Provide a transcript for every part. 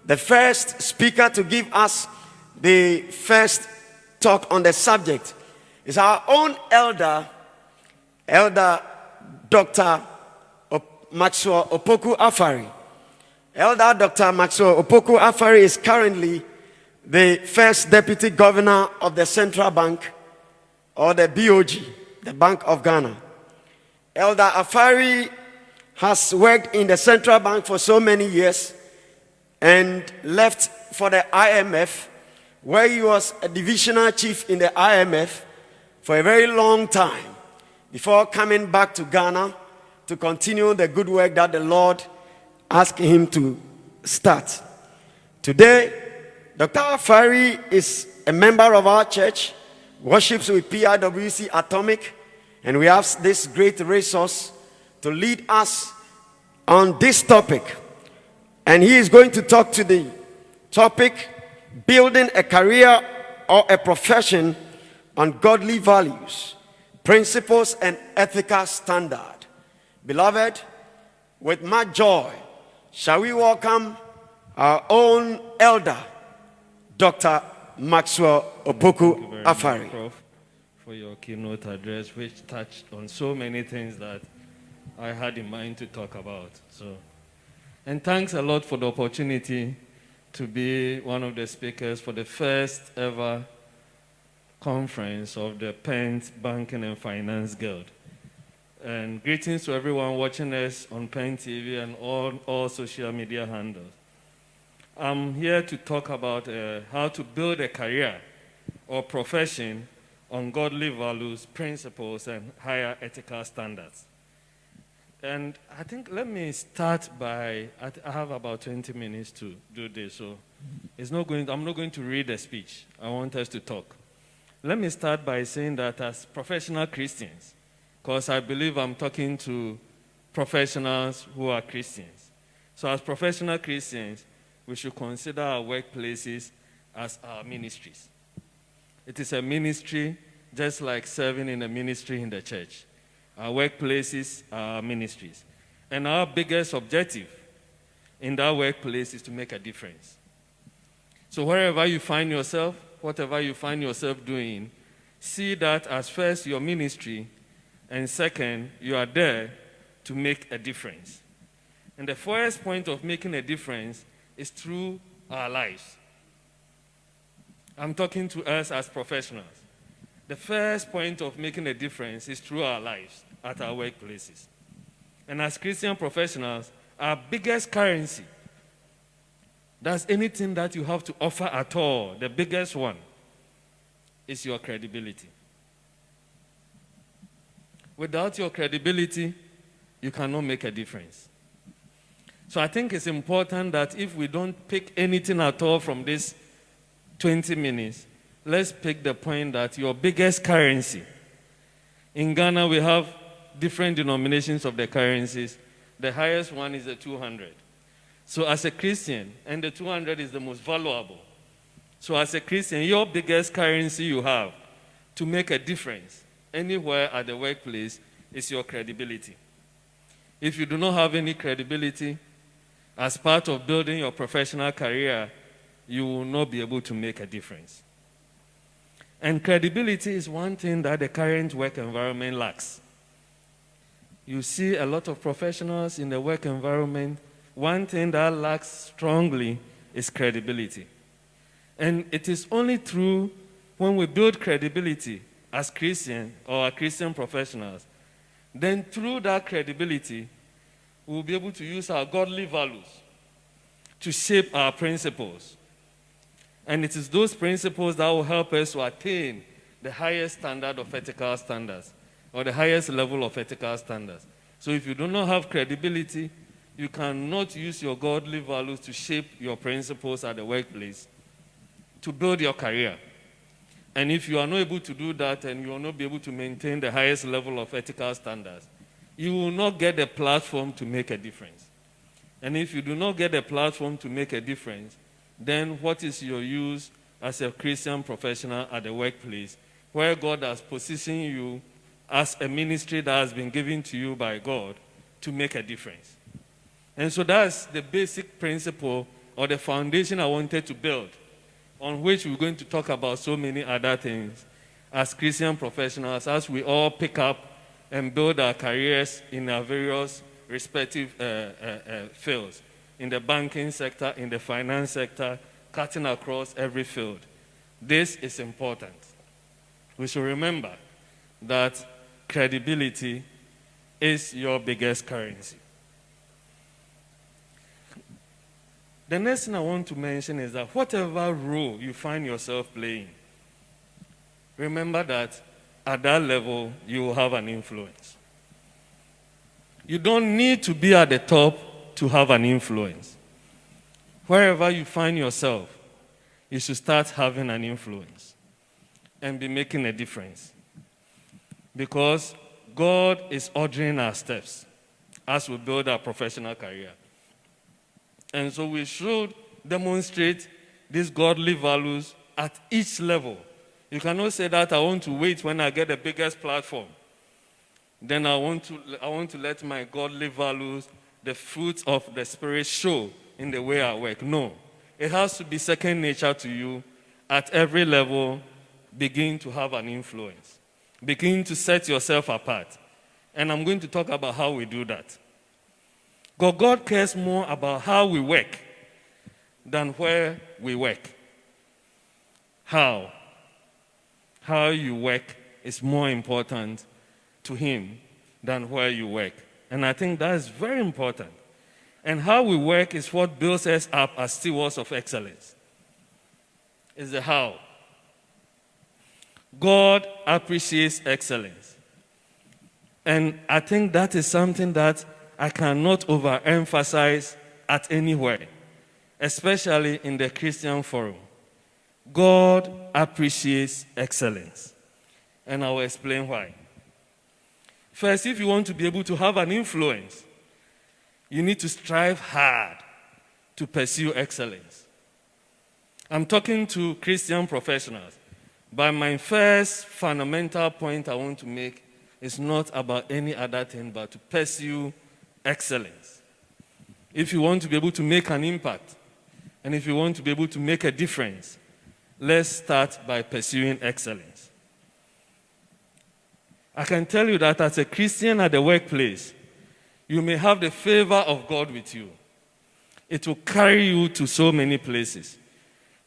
The first speaker to give us the first talk on the subject is our own elder Dr. Maxwell Opoku-Afari. Elder Dr. Maxwell Opoku-Afari is currently the first deputy governor of the Central Bank, or the BOG, the Bank of Ghana. Elder Afari has worked in the Central Bank for so many years and left for the IMF, where he was a divisional chief in the IMF for a very long time before coming back to Ghana to continue the good work that the Lord asked him to start. Today, Dr. Afari is a member of our church, worships with PIWC Atomic, and we have this great resource to lead us on this topic. And he is going to talk to the topic, building a career or a profession on godly values, principles, and ethical standard. Beloved, with much joy, shall we welcome our own elder, Dr. Maxwell Opoku-Afari. Prof, for your keynote address, which touched on so many things that I had in mind to talk about. And thanks a lot for the opportunity to be one of the speakers for the first ever conference of the Pent Banking and Finance Guild. And greetings to everyone watching us on PentTv and all social media handles. I'm here to talk about how to build a career or profession on godly values, principles, and higher ethical standards. And I think let me start by, I have about 20 minutes to do this, so I'm not going to read a speech. I want us to talk. Let me start by saying that as professional Christians, because I believe I'm talking to professionals who are Christians. So as professional Christians, we should consider our workplaces as our ministries. It is a ministry just like serving in a ministry in the church. Our workplaces are our ministries. And our biggest objective in that workplace is to make a difference. So wherever you find yourself, whatever you find yourself doing, see that as first your ministry, and second, you are there to make a difference. And the first point of making a difference is through our lives. I'm talking to us as professionals. The first point of making a difference is through our lives at our workplaces. And as Christian professionals, our biggest currency, that's anything that you have to offer at all, the biggest one, is your credibility. Without your credibility, you cannot make a difference. So I think it's important that if we don't pick anything at all from this 20 minutes, let's pick the point that your biggest currency. In Ghana, we have different denominations of the currencies. The highest one is the 200. So as a Christian, and the 200 is the most valuable. So as a Christian, your biggest currency you have to make a difference anywhere at the workplace is your credibility. If you do not have any credibility, as part of building your professional career, you will not be able to make a difference. And credibility is one thing that the current work environment lacks. You see a lot of professionals in the work environment. One thing that lacks strongly is credibility. And it is only through when we build credibility as Christians or Christian professionals, then through that credibility, we'll be able to use our godly values to shape our principles. And it is those principles that will help us to attain the highest standard of ethical standards, or the highest level of ethical standards. So if you do not have credibility, you cannot use your godly values to shape your principles at the workplace, to build your career. And if you are not able to do that, and you will not be able to maintain the highest level of ethical standards, you will not get a platform to make a difference. And if you do not get a platform to make a difference, then what is your use as a Christian professional at the workplace, where God has positioned you as a ministry that has been given to you by God to make a difference? And so that's the basic principle or the foundation I wanted to build, on which we're going to talk about so many other things as Christian professionals, as we all pick up and build our careers in our various respective fields, in the banking sector, in the finance sector, cutting across every field. This is important. We should remember that credibility is your biggest currency. The next thing I want to mention is that whatever role you find yourself playing, remember that at that level, you will have an influence. You don't need to be at the top to have an influence. Wherever you find yourself, you should start having an influence and be making a difference. Because God is ordering our steps as we build our professional career. And so we should demonstrate these godly values at each level. You cannot say that I want to wait when I get the biggest platform. Then I want to let my godly values, the fruits of the Spirit, show in the way I work. No. It has to be second nature to you at every level. Begin to have an influence. Begin to set yourself apart. And I'm going to talk about how we do that. God cares more about how we work than where we work. How you work is more important to Him than where you work. And I think that is very important. And how we work is what builds us up as stewards of excellence. It's the how. God appreciates excellence. And I think that is something that I cannot overemphasize at anywhere, especially in the Christian forum. God appreciates excellence. And I will explain why. First, if you want to be able to have an influence, you need to strive hard to pursue excellence. I'm talking to Christian professionals, but my first fundamental point I want to make is not about any other thing but to pursue excellence. If you want to be able to make an impact, and if you want to be able to make a difference, let's start by pursuing excellence. I can tell you that as a Christian at the workplace, you may have the favor of God with you. It will carry you to so many places.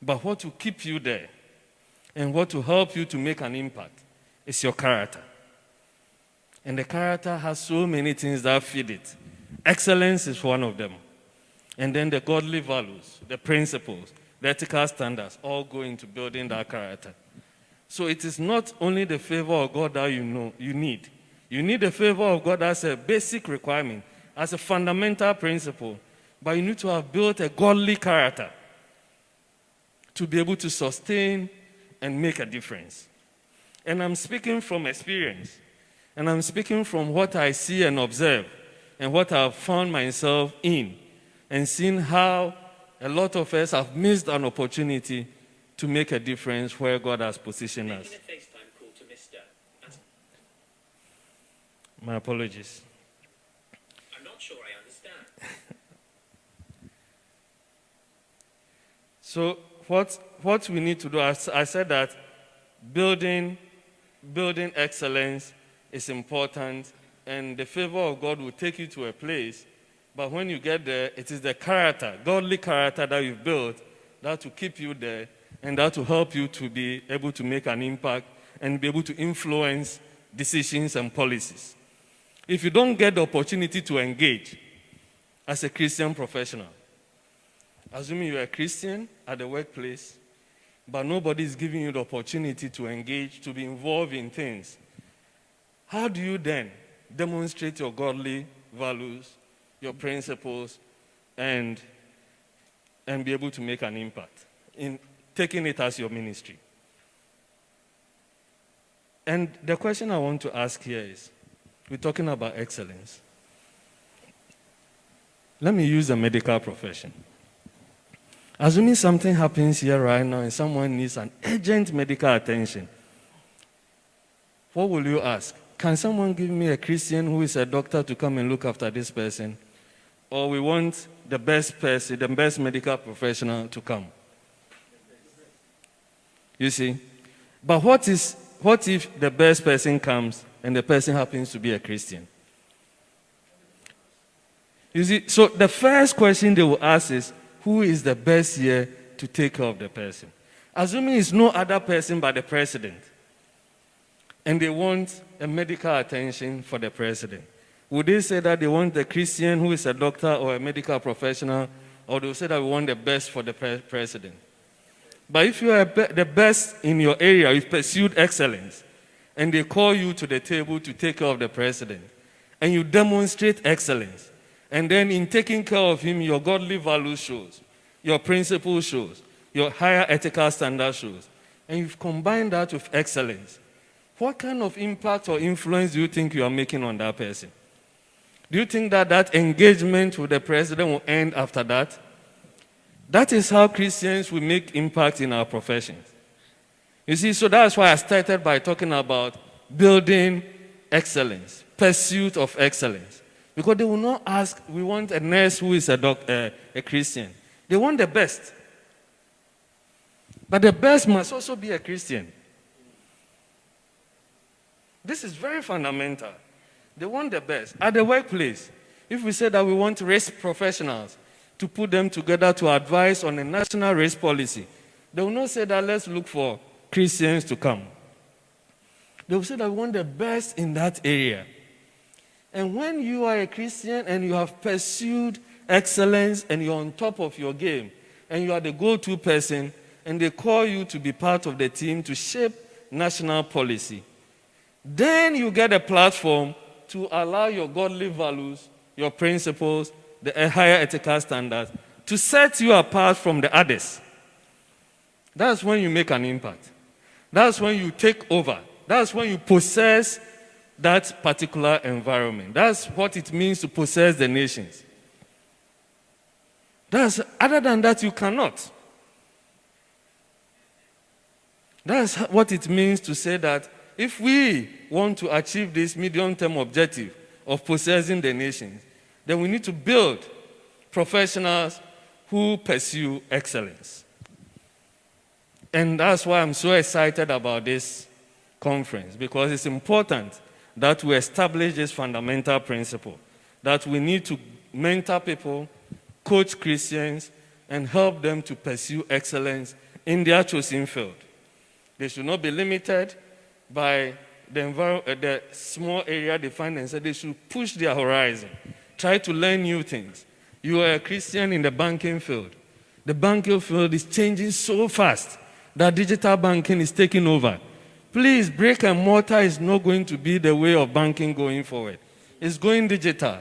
But what will keep you there and what will help you to make an impact is your character. And the character has so many things that feed it. Excellence is one of them. And then the godly values, the principles, the ethical standards all go into building that character. So it is not only the favor of God that you need. You need the favor of God as a basic requirement, as a fundamental principle. But you need to have built a godly character to be able to sustain and make a difference. And I'm speaking from experience. And I'm speaking from what I see and observe and what I've found myself in and seen how a lot of us have missed an opportunity to make a difference where God has positioned us. Making a FaceTime call to Mr. My apologies. I'm not sure I understand. So what we need to do, I said that building excellence is important, and the favor of God will take you to a place. But when you get there, it is the character, godly character that you've built that will keep you there and that will help you to be able to make an impact and be able to influence decisions and policies. If you don't get the opportunity to engage as a Christian professional, assuming you're a Christian at the workplace, but nobody is giving you the opportunity to engage, to be involved in things, how do you then demonstrate your godly values, your principles, and be able to make an impact in taking it as your ministry? And the question I want to ask here is, we're talking about excellence. Let me use the medical profession. Assuming something happens here right now and someone needs an urgent medical attention, what will you ask? Can someone give me a Christian who is a doctor to come and look after this person? or we want the best person, the best medical professional to come? You see? But what if the best person comes and the person happens to be a Christian? You see, so the first question they will ask is, who is the best here to take care of the person? Assuming it's no other person but the president. And they want a medical attention for the president. Would they say that they want the Christian who is a doctor or a medical professional, or they will say that we want the best for the president? But if you are the best in your area, you've pursued excellence, and they call you to the table to take care of the president, and you demonstrate excellence, and then in taking care of him, your godly values shows, your principles shows, your higher ethical standards shows, and you've combined that with excellence, what kind of impact or influence do you think you are making on that person? Do you think that that engagement with the president will end after that? That is how Christians will make impact in our professions. You see, so that's why I started by talking about building excellence, pursuit of excellence. Because they will not ask, we want a nurse who is a Christian. They want the best. But the best must also be a Christian. This is very fundamental. They want the best. At the workplace, if we say that we want race professionals to put them together to advise on a national race policy, they will not say that let's look for Christians to come. They will say that we want the best in that area. And when you are a Christian and you have pursued excellence and you're on top of your game and you are the go-to person and they call you to be part of the team to shape national policy, then you get a platform to allow your godly values, your principles, the higher ethical standards, to set you apart from the others. That's when you make an impact. That's when you take over. That's when you possess that particular environment. That's what it means to possess the nations. Other than that, you cannot. That's what it means to say that if we want to achieve this medium-term objective of possessing the nations, then we need to build professionals who pursue excellence. And that's why I'm so excited about this conference, because it's important that we establish this fundamental principle, that we need to mentor people, coach Christians, and help them to pursue excellence in their chosen field. They should not be limited by the small area they find themselves. They should push their horizon, try to learn new things. You are a Christian in the banking field. The banking field is changing so fast that digital banking is taking over. Please, brick and mortar is not going to be the way of banking going forward. It's going digital.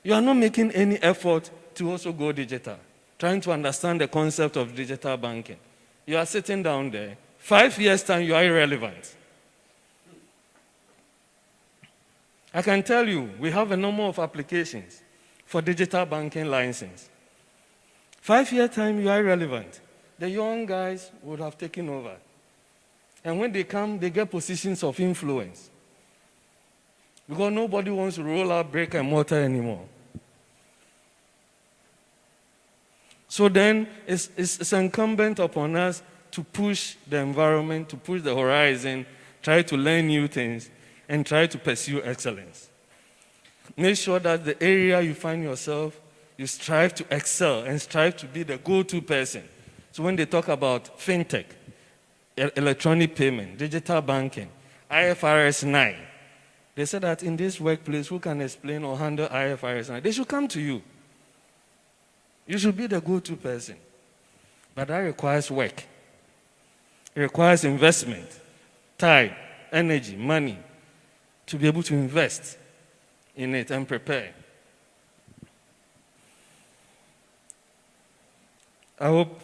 You are not making any effort to also go digital, trying to understand the concept of digital banking. You are sitting down there. 5 years' time, you are irrelevant. I can tell you, we have a number of applications for digital banking license. 5 years' time, you are irrelevant. The young guys would have taken over. And when they come, they get positions of influence. Because nobody wants to roll out brick and mortar anymore. So then, it's incumbent upon us to push the environment, to push the horizon, try to learn new things, and try to pursue excellence. Make sure that the area you find yourself, you strive to excel and strive to be the go-to person. So when they talk about fintech, electronic payment, digital banking, IFRS 9, they say that in this workplace, who can explain or handle IFRS 9? They should come to you. You should be the go-to person. But that requires work. It requires investment, time, energy, money, to be able to invest in it and prepare. I hope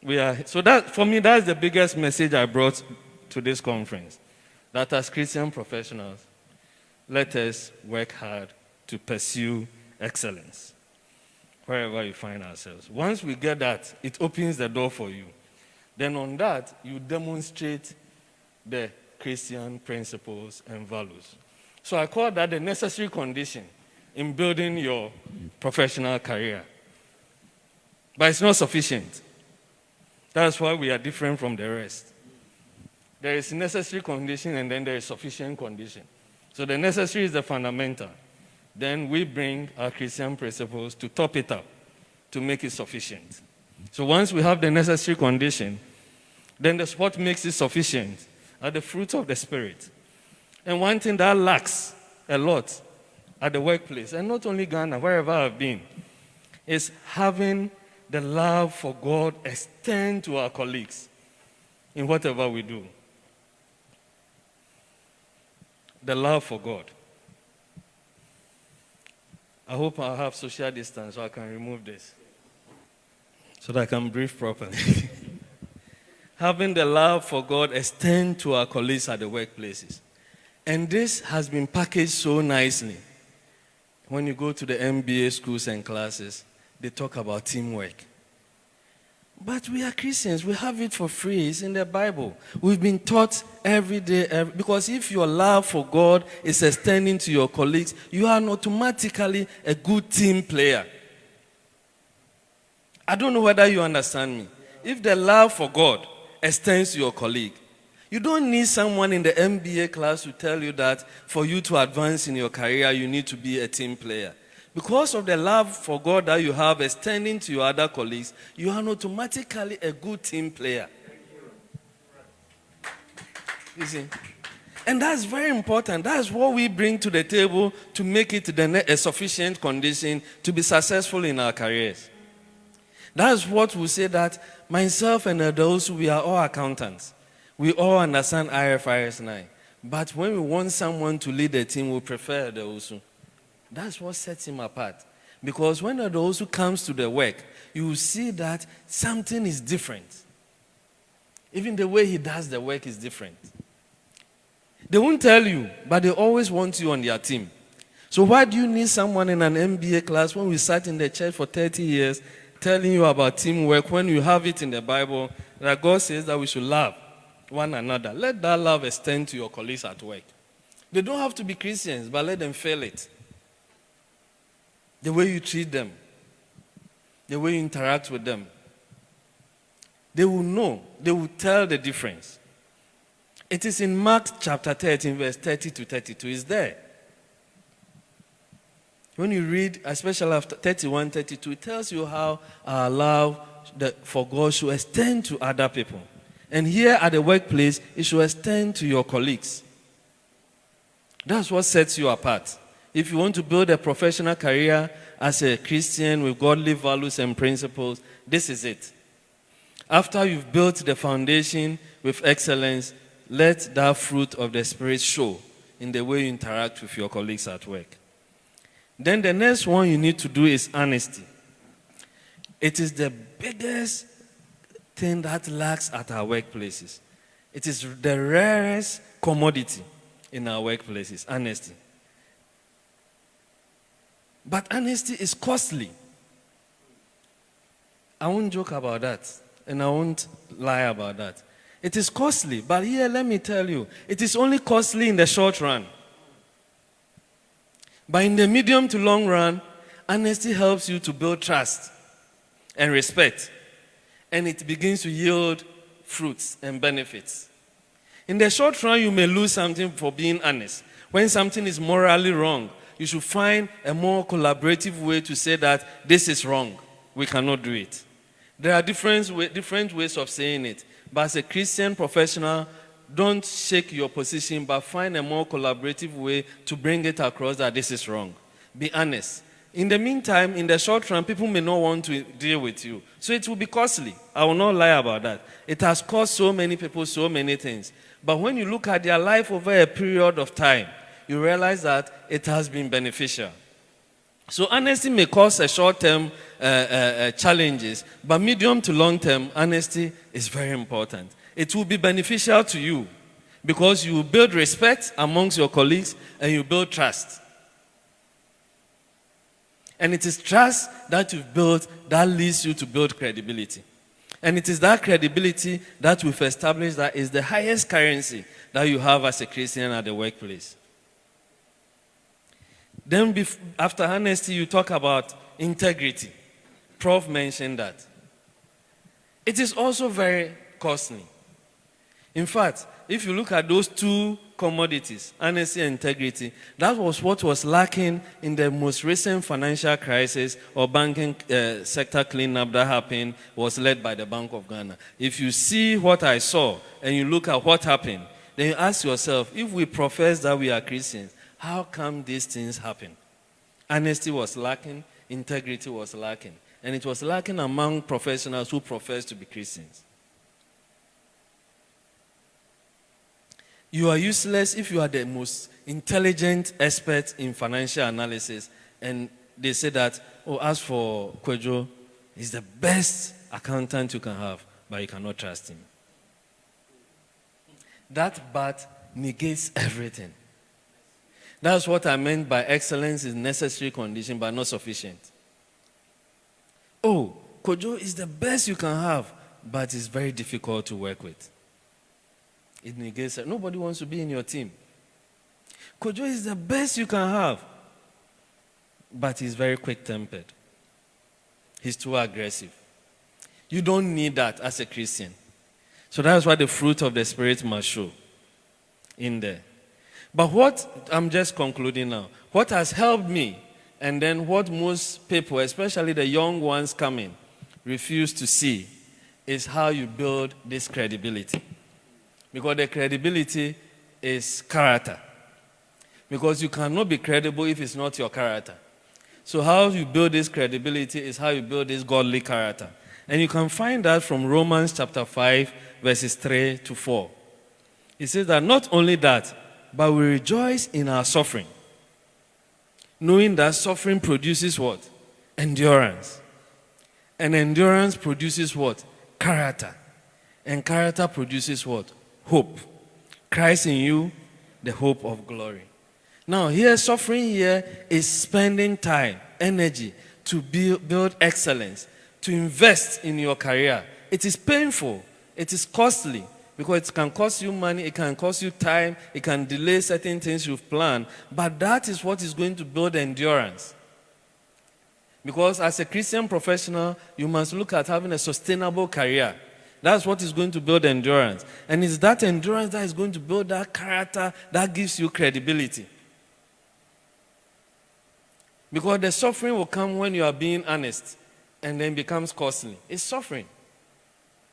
we are. So that, for me, that's the biggest message I brought to this conference. That as Christian professionals, let us work hard to pursue excellence wherever you find ourselves. Once we get that, it opens the door for you. Then on that, you demonstrate the Christian principles and values. So I call that the necessary condition in building your professional career. But it's not sufficient. That's why we are different from the rest. There is necessary condition and then there is sufficient condition. So the necessary is the fundamental. Then we bring our Christian principles to top it up, to make it sufficient. So once we have the necessary condition, then what makes it sufficient are the fruits of the Spirit. And one thing that lacks a lot at the workplace, and not only Ghana, wherever I've been, is having the love for God extend to our colleagues in whatever we do. The love for God. I hope I have social distance so I can remove this, so that I can breathe properly. Having the love for God extend to our colleagues at the workplaces. And this has been packaged so nicely. When you go to the MBA schools and classes, they talk about teamwork. But we are Christians. We have it for free. It's in the Bible. We've been taught every day. Because if your love for God is extending to your colleagues, you are automatically a good team player. I don't know whether you understand me. If the love for God extends to your colleague, you don't need someone in the MBA class to tell you that for you to advance in your career, you need to be a team player. Because of the love for God that you have extending to your other colleagues, you are automatically a good team player. You see? And that's very important. That's what we bring to the table to make it a sufficient condition to be successful in our careers. That's what we say that myself and those, we are all accountants. We all understand IFRS 9. But when we want someone to lead a team, we prefer the Osu. That's what sets him apart. Because when the Osu comes to the work, you will see that something is different. Even the way he does the work is different. They won't tell you, but they always want you on their team. So why do you need someone in an MBA class when we sat in the church for 30 years telling you about teamwork when you have it in the Bible that God says that we should love one another? Let that love extend to your colleagues at work. They don't have to be Christians, but let them feel it. The way you treat them, the way you interact with them. They will know, they will tell the difference. It is in Mark chapter 13, verse 30 to 32. It's there. When you read, especially after 31, 32, it tells you how our love for God should extend to other people. And here at the workplace, it should extend to your colleagues. That's what sets you apart. If you want to build a professional career as a Christian with godly values and principles, this is it. After you've built the foundation with excellence, let that fruit of the Spirit show in the way you interact with your colleagues at work. Then the next one you need to do is honesty. It is the biggest thing that lacks at our workplaces. It is the rarest commodity in our workplaces, honesty. But honesty is costly. I won't joke about that, and I won't lie about that. It is costly, but here let me tell you, it is only costly in the short run. But in the medium to long run, honesty helps you to build trust and respect, and it begins to yield fruits and benefits. In the short run, you may lose something for being honest. When something is morally wrong, you should find a more collaborative way to say that this is wrong. We cannot do it. There are different ways of saying it. But as a Christian professional, don't shake your position, but find a more collaborative way to bring it across that this is wrong. Be honest. In the meantime, in the short run, people may not want to deal with you. So it will be costly. I will not lie about that. It has cost so many people so many things. But when you look at their life over a period of time, you realize that it has been beneficial. So honesty may cause a short-term challenges, but medium to long-term, honesty is very important. It will be beneficial to you because you will build respect amongst your colleagues and you build trust. And it is trust that you've built that leads you to build credibility. And it is that credibility that we've established that is the highest currency that you have as a Christian at the workplace. Then after honesty, you talk about integrity. Prof mentioned that. It is also very costly. In fact, if you look at those two commodities, honesty and integrity, that was what was lacking in the most recent financial crisis or banking sector cleanup that happened, was led by the Bank of Ghana. If you see what I saw and you look at what happened, then you ask yourself, if we profess that we are Christians, how come these things happen? Honesty was lacking, integrity was lacking, and it was lacking among professionals who profess to be Christians. You are useless if you are the most intelligent expert in financial analysis, and they say that, oh, as for Kwejo, he's the best accountant you can have, but you cannot trust him. That but negates everything. That's what I meant by excellence is necessary condition, but not sufficient. Oh, Kojo is the best you can have, but it's very difficult to work with. It negates it. Nobody wants to be in your team. Kojo is the best you can have, but he's very quick-tempered. He's too aggressive. You don't need that as a Christian. So that's why the fruit of the Spirit must show in there. But what, I'm just concluding now, what has helped me, and then what most people, especially the young ones coming, refuse to see, is how you build this credibility. Because the credibility is character. Because you cannot be credible if it's not your character. So how you build this credibility is how you build this godly character. And you can find that from Romans chapter 5, verses 3 to 4. It says that not only that, but we rejoice in our suffering, knowing that suffering produces what? Endurance. And endurance produces what? Character. And character produces what? Hope. Christ in you, the hope of glory. Now, here, suffering here is spending time, energy to build excellence, to invest in your career. It is painful. It is costly because it can cost you money, it can cost you time, it can delay certain things you've planned. But that is what is going to build endurance. Because as a Christian professional, you must look at having a sustainable career. That's what is going to build endurance. And it's that endurance that is going to build that character that gives you credibility. Because the suffering will come when you are being honest and then becomes costly. It's suffering.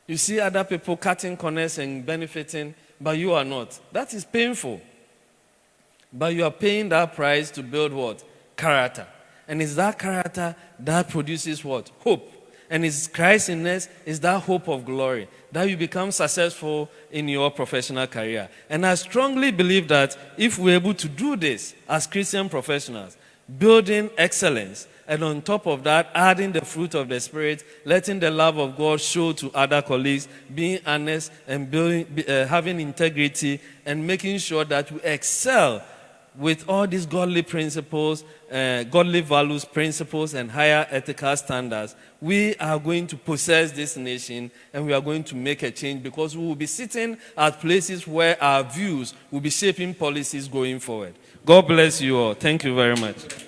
You see other people cutting corners and benefiting, but you are not. That is painful. But you are paying that price to build what? Character. And it's that character that produces what? Hope. And it's Christ in us is that hope of glory, that you become successful in your professional career. And I strongly believe that if we're able to do this as Christian professionals, building excellence, and on top of that, adding the fruit of the Spirit, letting the love of God show to other colleagues, being honest and having integrity, and making sure that we excel with all these godly principles, godly values, principles, and higher ethical standards, we are going to possess this nation and we are going to make a change because we will be sitting at places where our views will be shaping policies going forward. God bless you all. Thank you very much.